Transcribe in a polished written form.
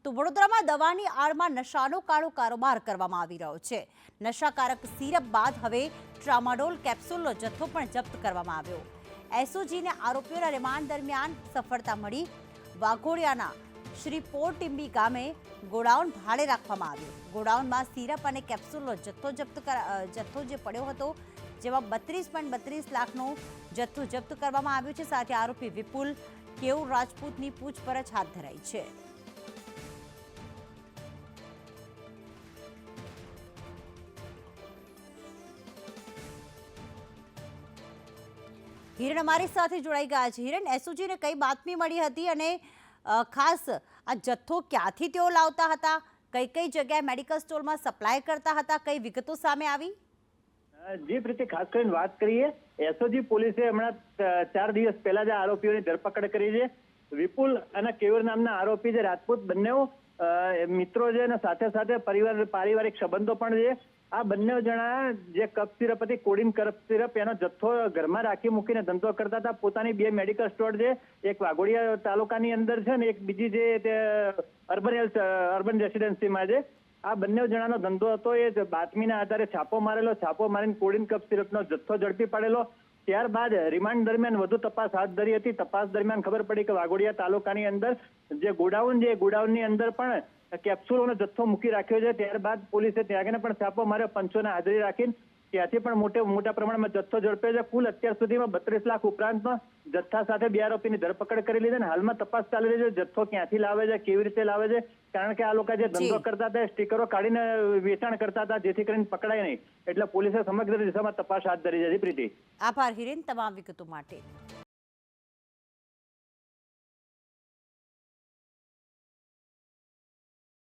તો વડોદરામાં દવાની આડમાં નશાનો કાળો કારોબાર કરવામાં આવી રહ્યો છે। નશાકારક સિરપ બાદ હવે ટ્રામાડોલ કેપ્સ્યુલનો જથ્થો પણ જપ્ત કરવામાં આવ્યો। એસઓજીને આરોપીઓના રિમાન્ડ દરમિયાન સફળતા મળી। વાઘોડિયાના શ્રીપોર ટીમ્બી ગામે ગોડાઉન ભાડે રાખવામાં આવ્યું। ગોડાઉનમાં સિરપ અને કેપ્સ્યુલનો જથ્થો જે પડ્યો હતો, જેમાં 32.32 લાખનો જથ્થો જપ્ત કરવામાં આવ્યો છે। સાથે આરોપી વિપુલ કેવું રાજપૂતની પૂછપરછ હાથ ધરાઈ છે। હિરણ અમારી સાથે જોડાઈ ગયા છે। હિરણ, એસઓજીને કઈ બાતમી મળી હતી અને ખાસ આ જથ્થો ક્યાંથી તેઓ લાવતા હતા, કઈ કઈ જગ્યાએ મેડિકલ સ્ટોરમાં સપ્લાય કરતા હતા, કઈ વિગતો સામે આવી? જી પ્રીતિ, ખાસ કરીને વાત કરીએ, એસઓજી પોલીસે હમણાં 4 દિવસ પહેલા જ આરોપીઓની ધરપકડ કરી છે। વિપુલ અને કેવર નામના આરોપી જે રાજપૂત બંને મિત્રો છે અને સાથે સાથે પારિવારિક સંબંધો પણ છે। આ બંને જણા જે કફ સિરપ હતી, કોડિન કફ સિરપ, એનો જથ્થો ઘરમાં રાખી મૂકીને ધંધો કરતા હતા। પોતાની 2 મેડિકલ સ્ટોર છે, એક વાઘોડિયા તાલુકાની અંદર છે ને એક બીજી જે અર્બન રેસિડેન્સીમાં છે। આ બંને જણાનો ધંધો હતો। એ બાતમીના આધારે છાપો મારેલો, છાપો મારીને કોડિન કફ સિરપનો જથ્થો ઝડપી પાડેલો। ત્યારબાદ રિમાન્ડ દરમિયાન વધુ તપાસ હાથ ધરી હતી। તપાસ દરમિયાન ખબર પડી કે વાઘોડિયા તાલુકાની અંદર જે ગોડાઉન છે, ગોડાઉનની અંદર પણ કેપ્સ્યુલોનો જથ્થો મૂકી રાખ્યો છે। ત્યારબાદ પોલીસે ત્યાં પણ છાપો માર્યો, પંચોને હાજરી રાખીને ત્યાંથી પણ મોટા પ્રમાણમાં જથ્થો ઝડપ્યો છે। કુલ અત્યાર સુધીમાં 32 લાખ ઉપરાંતનો જથ્થા સાથે 2 આરોપીની ધરપકડ કરી લીધી અને હાલમાં તપાસ ચાલી રહી છે। જથ્થો ક્યાંથી લાવે છે, કેવી રીતે લાવે છે, કારણ કે આ લોકો જે ધંધો કરતા હતા, સ્ટીકરો કાઢીને વેચાણ કરતા હતા, જેથી કરીને પકડાય નહીં, એટલે પોલીસે સમગ્ર દિશામાં તપાસ હાથ ધરી છે। પ્રીતિ, આભાર હિરેન તમામ વિગતો માટે।